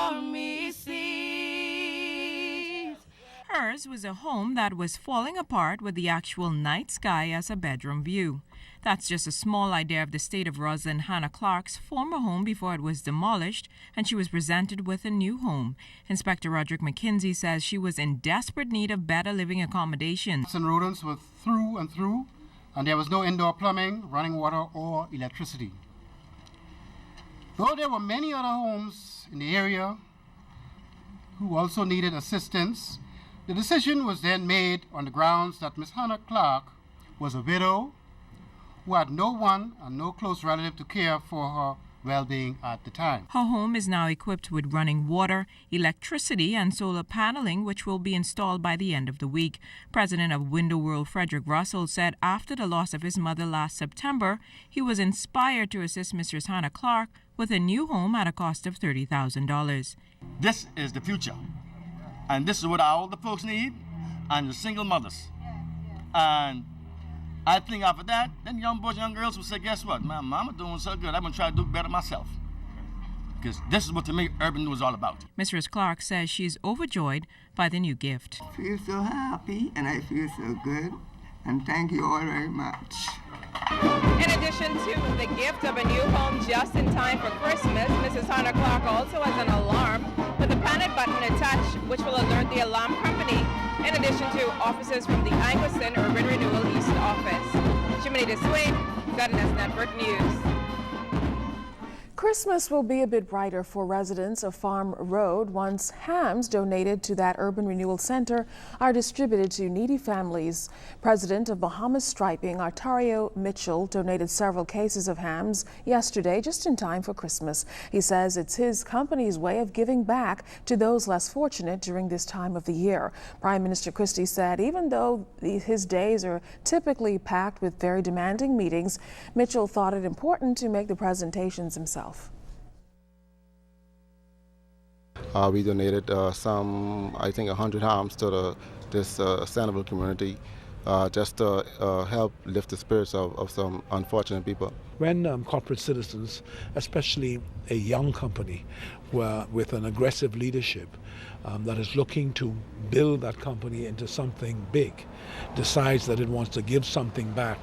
army sees. Hers was a home that was falling apart with the actual night sky as a bedroom view. That's just a small idea of the state of Rosalind Hannah Clark's former home before it was demolished and she was presented with a new home. Inspector Roderick McKinsey says she was in desperate need of better living accommodations. And rodents were through and through, and there was no indoor plumbing, running water, or electricity. Though there were many other homes in the area who also needed assistance, the decision was then made on the grounds that Miss Hannah Clark was a widow who had no one and no close relative to care for her well-being at the time. Her home is now equipped with running water, electricity, and solar paneling, which will be installed by the end of the week. President of Window World Frederick Russell said after the loss of his mother last September, he was inspired to assist Mistress Hannah Clark with a new home at a cost of $30,000. This is the future, and this is what all the folks need, and the single mothers. And I think after that, then young boys, young girls will say, guess what? My mama doing so good, I'm going to try to do better myself. Because this is what to me urban was all about. Mrs. Clark says she's overjoyed by the new gift. I feel so happy and I feel so good. And thank you all very much. In addition to the gift of a new home just in time for Christmas, Mrs. Hannah Clark also has an alarm with a panic button attached, which will alert the alarm company, in addition to officers from the Angerson Urban Renewal East office. Jiminy DeSwain, ZNS Network News. Christmas will be a bit brighter for residents of Farm Road once hams donated to that urban renewal center are distributed to needy families. President of Bahamas Striping, Artario Mitchell, donated several cases of hams yesterday just in time for Christmas. He says it's his company's way of giving back to those less fortunate during this time of the year. Prime Minister Christie said even though his days are typically packed with very demanding meetings, Mitchell thought it important to make the presentations himself. We donated some, I think, 100 hams to this Sanibel community just to help lift the spirits of some unfortunate people. When corporate citizens, especially a young company with an aggressive leadership that is looking to build that company into something big, decides that it wants to give something back,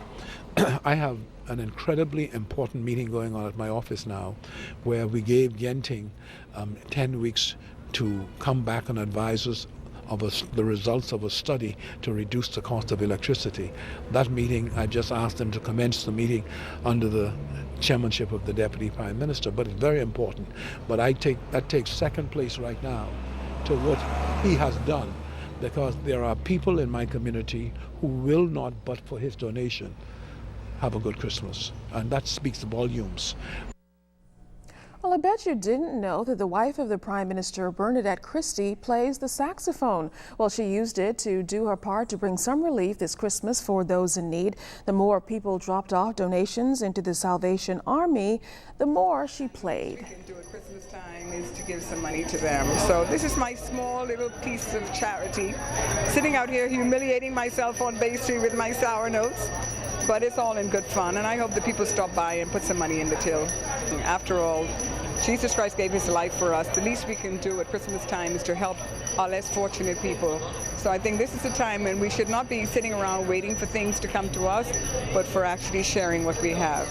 I have an incredibly important meeting going on at my office now where we gave Genting 10 weeks to come back and advise us of the results of a study to reduce the cost of electricity. That meeting, I just asked them to commence the meeting under the chairmanship of the Deputy Prime Minister, but it's very important. But that takes second place right now to what he has done, because there are people in my community who will not, but for his donation, have a good Christmas, and that speaks volumes. Well, I bet you didn't know that the wife of the Prime Minister, Bernadette Christie, plays the saxophone. Well, she used it to do her part to bring some relief this Christmas for those in need. The more people dropped off donations into the Salvation Army, the more she played. We can do at Christmas time is to give some money to them. So this is my small little piece of charity. Sitting out here humiliating myself on Bay Street with my sour notes. But it's all in good fun, and I hope that people stop by and put some money in the till. After all, Jesus Christ gave his life for us. The least we can do at Christmas time is to help our less fortunate people. So I think this is a time when we should not be sitting around waiting for things to come to us, but for actually sharing what we have.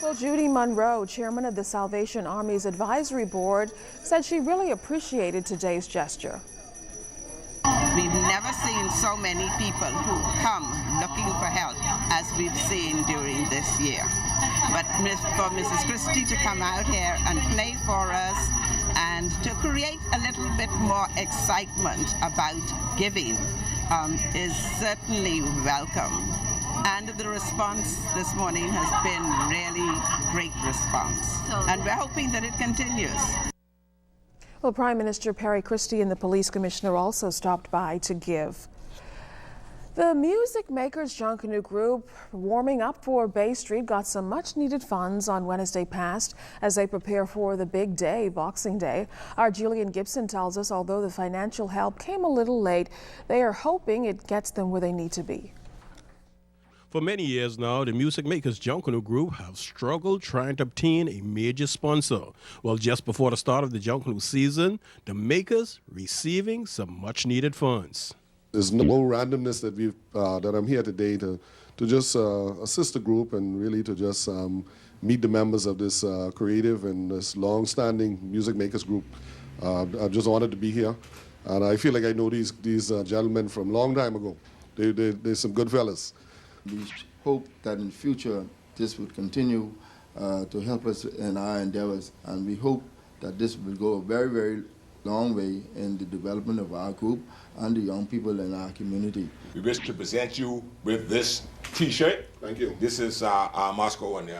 Well, Judy Monroe, chairman of the Salvation Army's advisory board, said she really appreciated today's gesture. We've never seen so many people who come looking for help as we've seen during this year. But for Mrs. Christie to come out here and play for us and to create a little bit more excitement about giving is certainly welcome. And the response this morning has been really great response. And we're hoping that it continues. Well, Prime Minister Perry Christie and the police commissioner also stopped by to give. The Music Makers John Canoe Group, warming up for Bay Street, got some much-needed funds on Wednesday past as they prepare for the big day, Boxing Day. Our Julian Gibson tells us although the financial help came a little late, they are hoping it gets them where they need to be. For many years now, the Music Makers Junkanoo Group have struggled trying to obtain a major sponsor. Well, just before the start of the Junkanoo season, the Makers receiving some much-needed funds. There's no randomness that I'm here today to just assist the group and really to just meet the members of this creative and this long-standing Music Makers Group. I'm just honored to be here, and I feel like I know these gentlemen from a long time ago. They're some good fellas. We hope that in the future this will continue to help us in our endeavors, and we hope that this will go a very, very long way in the development of our group and the young people in our community. We wish to present you with this T-shirt. Thank you. This is our Moscow and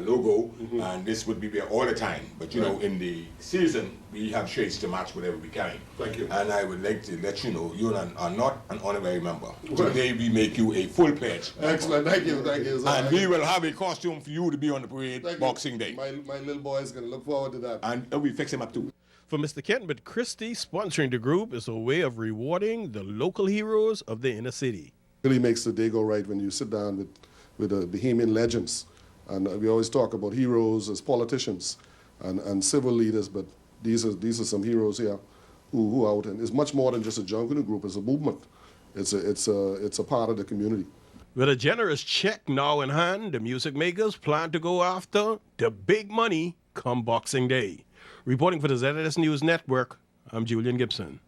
logo, and this would be there all the time. But you know, in the season, we have shirts to match whatever we can. Thank you. And I would like to let you know, you are not an honorary member. Today we make you a full pledge. Excellent. Thank you. Thank you. And we will have a costume for you to be on the parade Boxing Day. My little boy is going to look forward to that. And we fix him up too. For Mr. Kent, but Christie, sponsoring the group is a way of rewarding the local heroes of the inner city. It really makes the day go right when you sit down with the Bahamian legends. And we always talk about heroes as politicians and civil leaders, but these are some heroes here who out, and it's much more than just a Junkanoo group. It's a movement. It's a part of the community. With a generous check now in hand, the Music Makers plan to go after the big money come Boxing Day. Reporting for the ZNS News Network, I'm Julian Gibson.